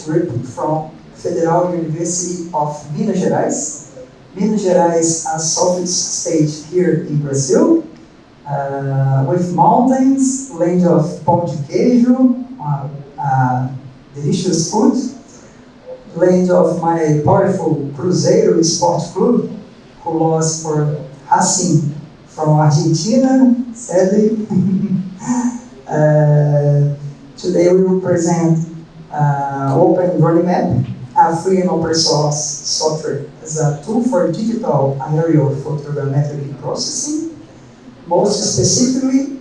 group from Federal University of Minas Gerais. Minas Gerais, a southeast state here in Brazil, with mountains, land of pão de queijo, delicious food, land of my powerful Cruzeiro Sport Club, who lost for Racing from Argentina, sadly. Today we will present Open Map, a free and open source software as a tool for digital aerial photogrammetric processing. Most specifically,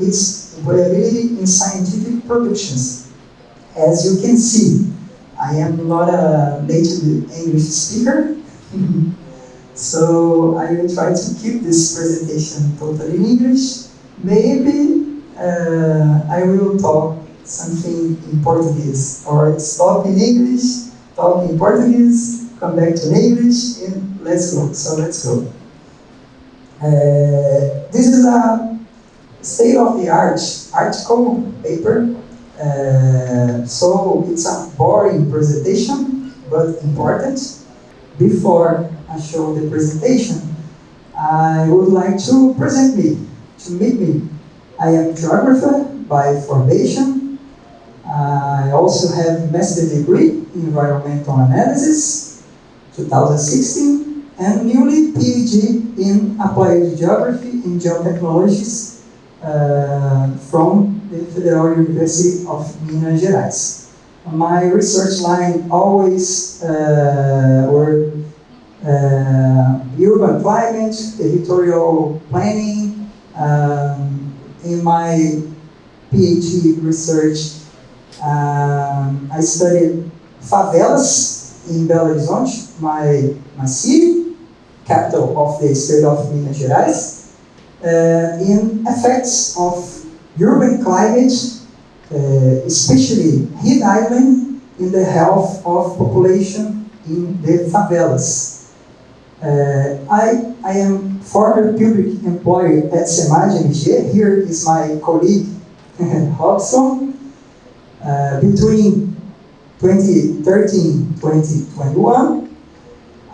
its employability in scientific productions. As you can see, I am not a native English speaker, so I will try to keep this presentation totally in English. Maybe I will talk something in Portuguese, or stop in English, talk in Portuguese, come back to English, and let's go. So let's go. This is a state-of-the-art article paper. So it's a boring presentation, but important. Before I show the presentation, I would like to present me, to meet me. I am a geographer by formation. I also have a master's degree in environmental analysis, 2016, and newly PhD in applied geography and geotechnologies from the Federal University of Minas Gerais. My research line always were urban climate, territorial planning. In my PhD research, I studied favelas in Belo Horizonte, my city, capital of the state of Minas Gerais, in effects of urban climate, especially heat island, in the health of population in the favelas. I am former public employee at Elsevier. Here is my colleague, Robson. Between 2013 and 2021,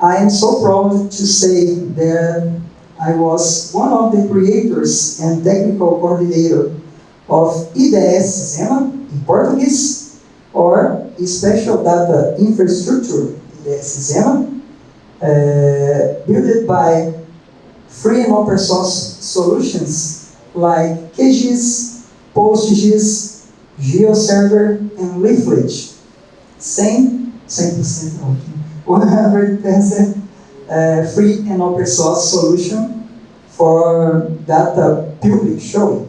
I am so proud to say that I was one of the creators and technical coordinator of IDS Sistema in Portuguese, or Spatial Data Infrastructure IDS Sistema, built by free and open source solutions like QGIS, PostGIS, GeoServer, and Leaflet. 100% free and open source solution for data public showing.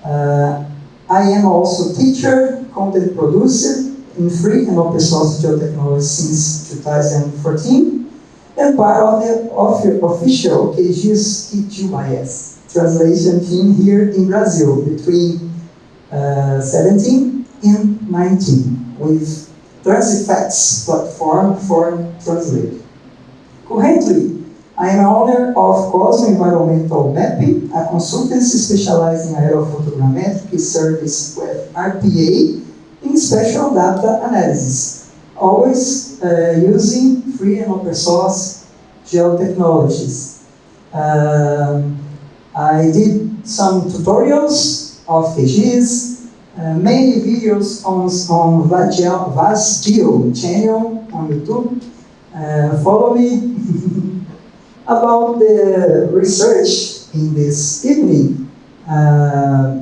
I am also teacher, content producer in free and open source geotechnology since 2014, and part of the official QGIS Q2IS translation team here in Brazil between 17 and 19 with Transifex platform for translate. Currently, I am owner of Cosmo Environmental Mapping, a consultancy specialized in aerophotogrammetric service with RPA in spatial data analysis, always using free and open source geotechnologies. I did some tutorials of QGIS, many videos on VASGeo channel on YouTube. Follow me. About the research in this evening,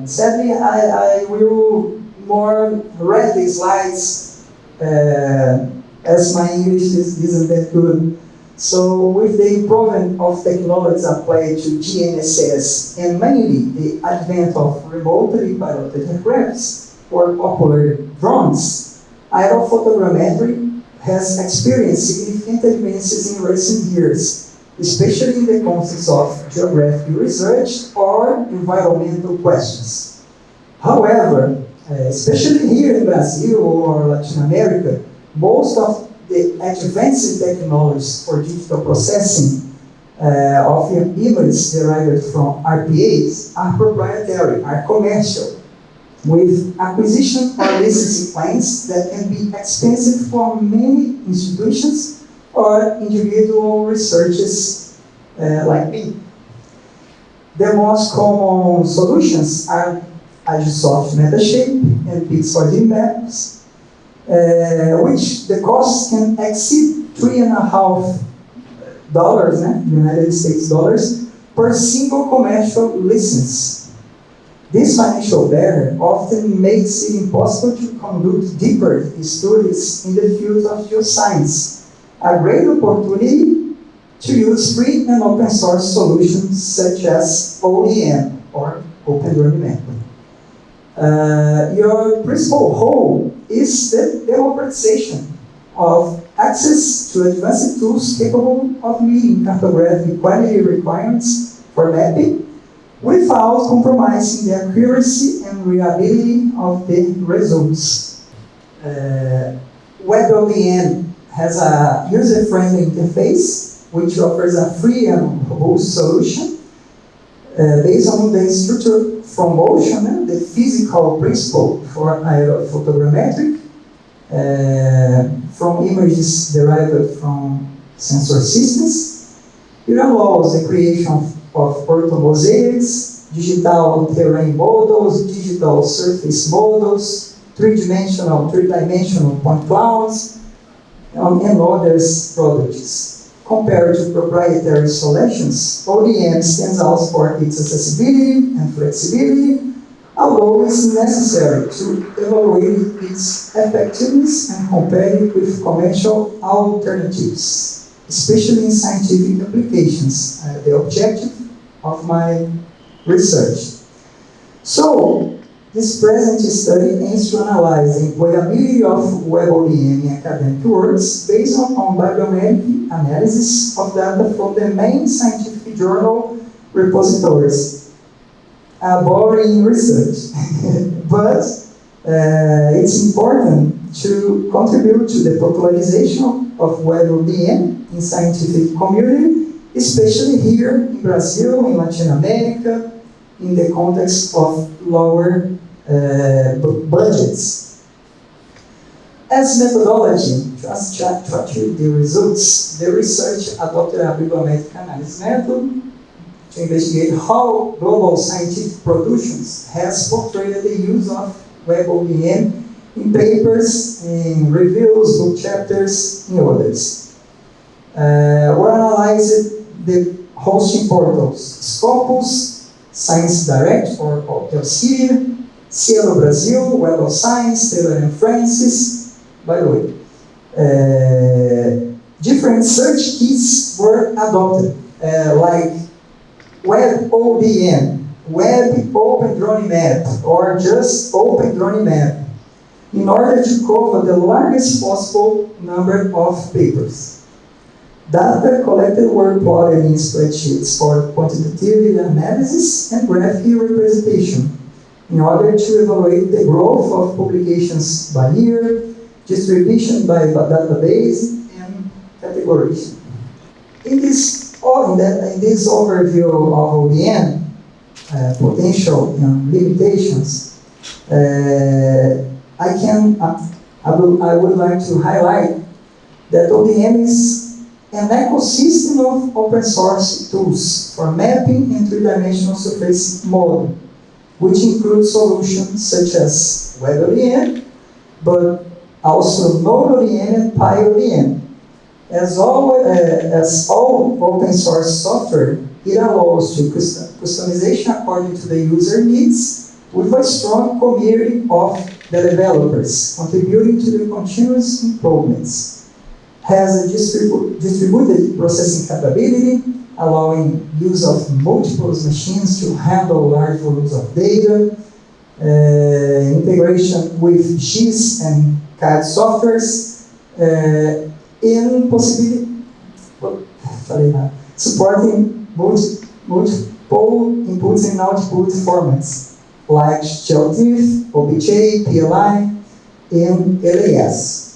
sadly I will more read the slides as my English isn't that good. So with the improvement of technologies applied to GNSS and mainly the advent of remotely piloted aircrafts or popular drones, aerophotogrammetry has experienced significant advances in recent years, especially in the context of geographic research or environmental questions. However, especially here in Brazil or Latin America, most of the advanced technologies for digital processing of images derived from RPAs are proprietary, are commercial. with acquisition or licensing plans that can be expensive for many institutions or individual researchers like me. The most common solutions are Agisoft Metashape and photogrammetric maps, which the costs can exceed $3.5 United States dollars per single commercial license. This financial barrier often makes it impossible to conduct deeper studies in the field of geoscience, a great opportunity to use free and open source solutions such as ODM or Open Learning Map. Your principal goal is the democratization of access to advanced tools capable of meeting cartographic quality requirements for mapping without compromising the accuracy and reliability of the results. WebODM has a user-friendly interface which offers a free and robust solution based on the structure from motion, the physical principle for photogrammetric, from images derived from sensor systems. It allows the creation of orthomosaics, digital terrain models, digital surface models, three-dimensional point clouds, and others products. Compared to proprietary solutions, ODM stands out for its accessibility and flexibility, although it's necessary to evaluate its effectiveness and compare it with commercial alternatives, especially in scientific applications, the objective of my research. So, this present study aims to analyze the employability of WebODM in academic works based on bibliometric analysis of data from the main scientific journal repositories. Boring research, but it's important to contribute to the popularization of WebODM in scientific community, especially here in Brazil, in Latin America, in the context of lower budgets. As methodology, just to achieve the results, the research adopted a bibliometric analysis method to investigate how global scientific productions has portrayed the use of WebODM in papers, in reviews, book chapters, and others. We analyzed the hosting portals Scopus, Science Direct or Elsevier, Scielo Brasil, Web of Science, Taylor and Francis. By the way, different search keys were adopted, like WebODM, Web Open Drawing Map, or just Open Drawing Map, in order to cover the largest possible number of papers. Data collected were plotted in spreadsheets for quantitative analysis and graphic representation in order to evaluate the growth of publications by year, distribution by database, and categorization. In this overview of ODM, potential and limitations, I would like to highlight that ODM is an ecosystem of open source tools for mapping and three-dimensional surface modeling, which includes solutions such as WebODM, but also NodeODM and PyODM. As all open source software, it allows to customization according to the user needs with a strong community of the developers contributing to the continuous improvements. Has a distributed processing capability, allowing use of multiple machines to handle large volumes of data, integration with GIS and CAD softwares, in supporting multiple inputs and output formats, like GLTIF, OBJ, PLI, and LAS.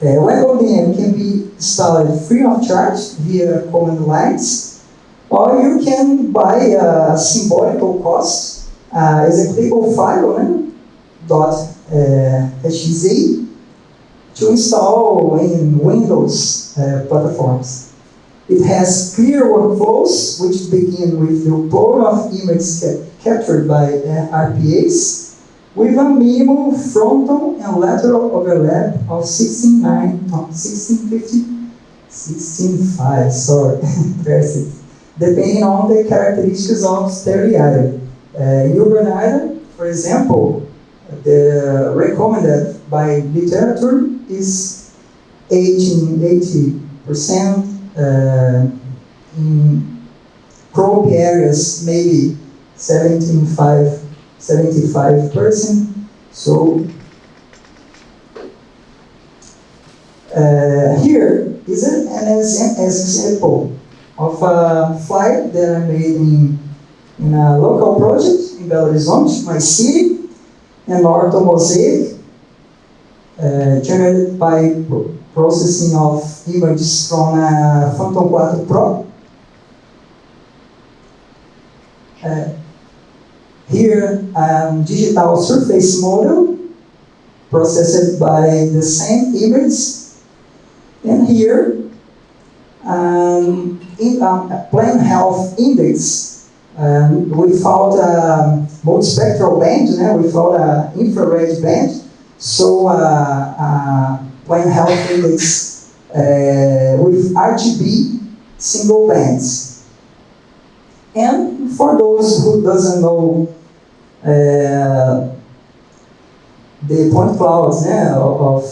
WebODM can be installed free of charge via command lines, or you can buy a symbolical cost executable file, né? .exe to install in Windows platforms. It has clear workflows, which begin with the upload of images captured by RPAs, with a minimum frontal and lateral overlap of 16.5, sorry, depending on the characteristics of the area. In urban area, for example, the recommended by literature is 80%. In crop areas, maybe 75%. So here is an example of a flyer that I made in a local project in Belo Horizonte, my city, and ortho mosaic, generated by processing of images from Phantom 4 Pro. Here, digital surface model processed by the same image, and here, plant health index without a multispectral band, without an infrared band, so plant health index with RGB single bands. And for those who doesn't know the point clouds of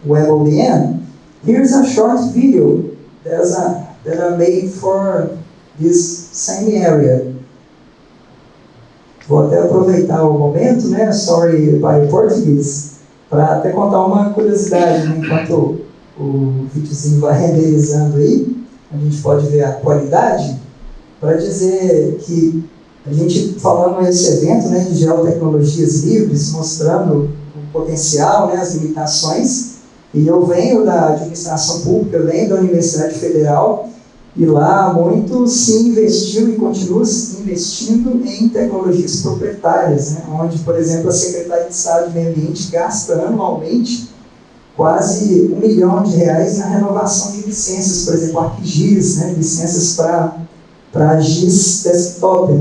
WebODM, here's a short video that I made for this same area. Vou até aproveitar o momento, sorry by português, para até contar uma curiosidade, enquanto o videozinho vai renderizando aí, a gente pode ver a qualidade, para dizer que a gente falando nesse evento de geotecnologias livres, mostrando o potencial, as limitações, e eu venho da administração pública, eu venho da Universidade Federal, e lá muito se investiu e continua se investindo em tecnologias proprietárias, onde, por exemplo, a Secretaria de Estado de Meio Ambiente gasta anualmente quase R$1 milhão na renovação de licenças, por exemplo, ArcGIS, licenças para GIS desktop.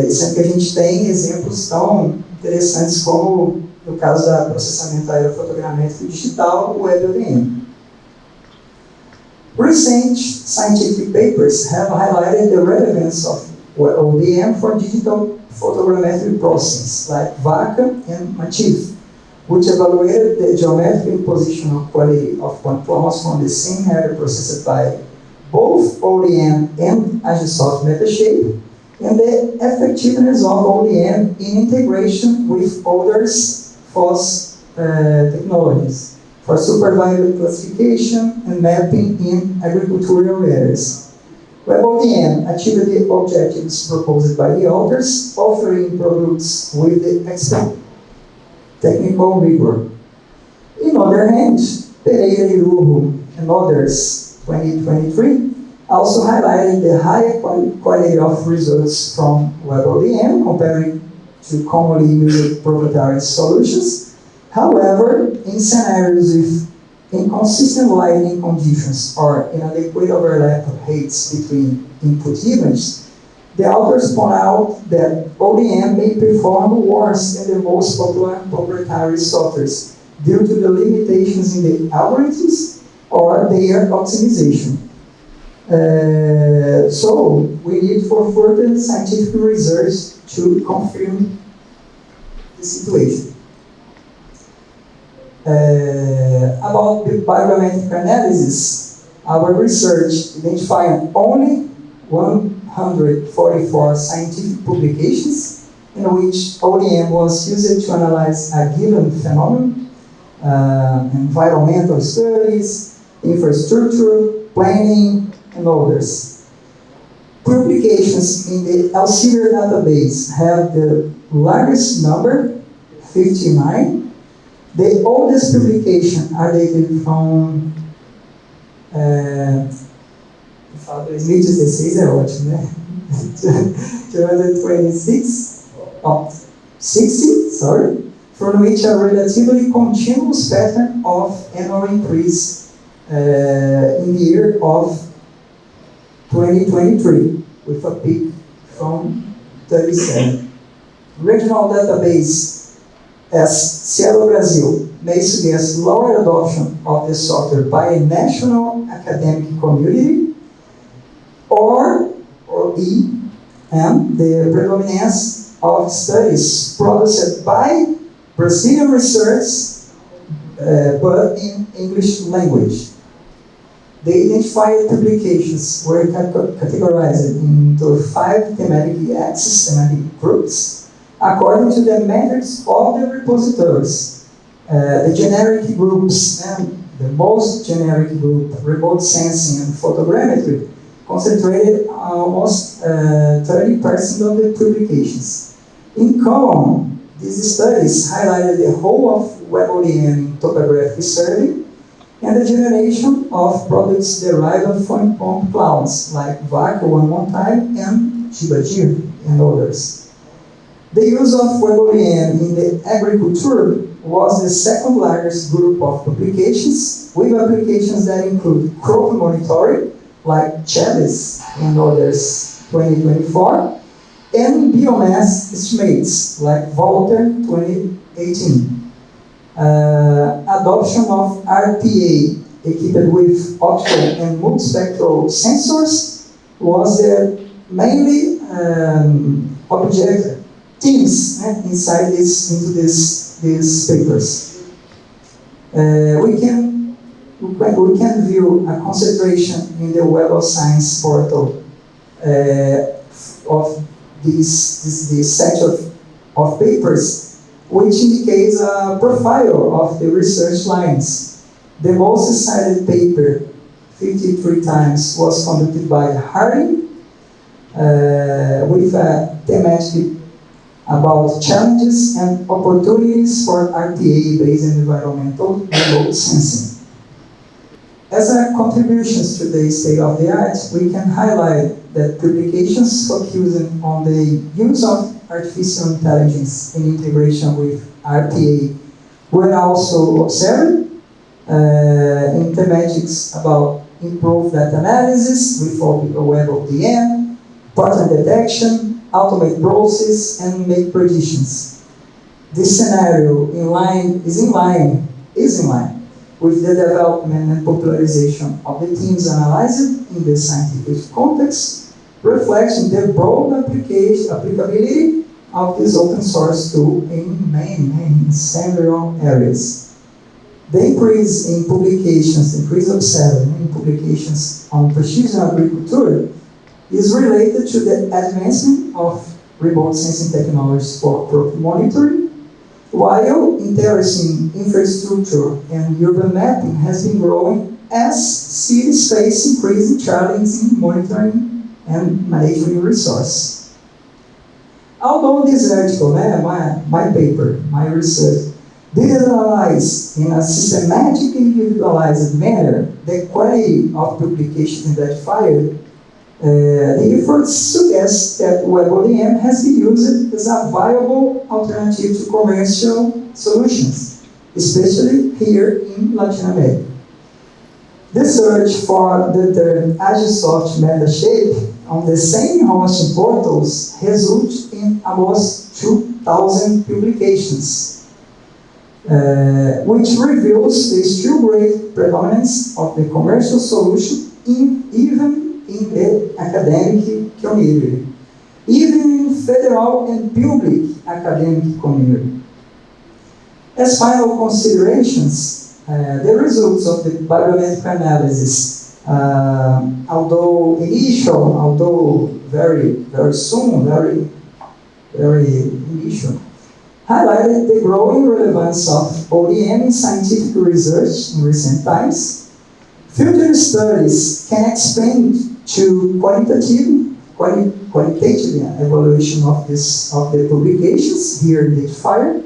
Sendo que a gente tem exemplos tão interessantes como no caso da processamento aerofotogrammétrico digital, o WebODM. Recent scientific papers have highlighted the relevance of ODM for digital photogrammetric processes like VACA and MATIF, which evaluated the geometric positional quality of point clouds from the same area processed by both ODM and Agisoft Metashape, and the effectiveness of ODM in integration with others FOSS technologies for supervised classification and mapping in agricultural areas. WebODM achieved the objectives proposed by the authors, offering products with the expert technical rigor. On the other hand, Pereira Irujo and others, 2023, also highlighted the higher quality of results from WebODM comparing to commonly used proprietary solutions. However, in scenarios with inconsistent lighting conditions or inadequate overlap of heights between input images, the authors point out that ODM may perform worse than the most popular proprietary softwares due to the limitations in the algorithms or their optimization. So, we need for further scientific research to confirm the situation. About the bibliometric analysis, our research identified only 144 scientific publications in which ODM was used to analyze a given phenomenon, environmental studies, infrastructure, planning, and others. Publications in the Elsevier database have the largest number, 59. The oldest publication are dated from 2016, é ótimo, 226, of 60, sorry, from which a relatively continuous pattern of annual increase in the year of 2023, with a peak from 37. Regional database as Scielo Brasil may suggest lower adoption of the software by a national academic community, or B, and the predominance of studies produced by Brazilian research, but in English language. The identified publications were categorized into 5 thematic axes, thematic groups, according to the metrics of the repositories. The generic groups, and the most generic group, remote sensing and photogrammetry, concentrated almost 30% of the publications. In common, these studies highlighted the role of WebODM in topographic survey and the generation of products derived from point clouds like Vaca one time and Gibagir and others. The use of WebODM in the agriculture was the second largest group of publications, with applications that include crop monitoring like Chaves and others 2024, and biomass estimates like Volta 2018. Adoption of RPA equipped with optical and multispectral sensors was mainly object themes inside into these papers. We can view a concentration in the Web of Science portal of this set of papers, which indicates a profile of the research lines. The most cited paper, 53 times, was conducted by Harding, with a thematic about challenges and opportunities for RPA-based environmental remote sensing. As a contributions to the state of the art, we can highlight that publications focusing on the use of artificial intelligence in integration with RPA were also observed in thematics about improved data analysis with WebODM, pattern detection, automate process, and make predictions. This scenario is in line with the development and popularization of the themes analyzed in the scientific context, reflecting the broad applicability of this open source tool in several areas. The increase in publications, increase observed in publications on precision agriculture is related to the advancement of remote sensing technologies for crop monitoring, while interest in infrastructure and urban mapping has been growing as cities face increasing challenges in monitoring and managing resources. Although this article, my paper, my research, didn't analyze in a systematic individualized manner the quality of publications identified, the efforts suggest that WebODM has been used as a viable alternative to commercial solutions, especially here in Latin America. The search for the term Agisoft Metashape on the same hosting portals resulted in almost 2,000 publications, which reveals the still great predominance of the commercial solution even in the academic community, even in federal and public academic community. As final considerations, the results of the bibliometric analysis, although initial, although very soon, very initial, highlighted the growing relevance of ODM in scientific research in recent times. Future studies can expand to qualitative evaluation of the publications here identified,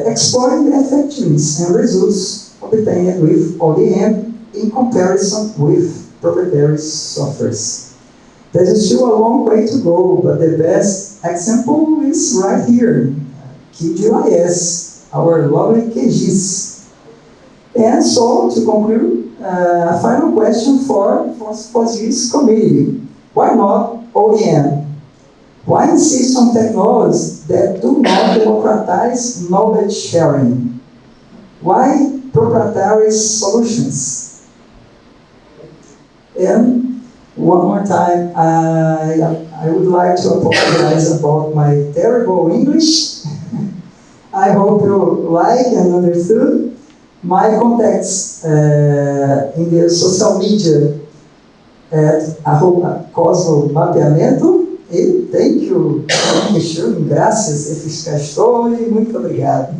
exploring the effectiveness and results obtained with ODM in comparison with proprietary softwares. There is still a long way to go, but the best example is right here, QGIS, our lovely QGIS. And so, to conclude, a final question for this committee. Why not ODM? Why insist on technologies that do not democratize knowledge sharing? Why proprietary solutions? And one more time, I would like to apologize about my terrible English. I hope you like and understood. My contacts in the social media at @Cosmo Mapeamento. E thank you, graças, e muito obrigado.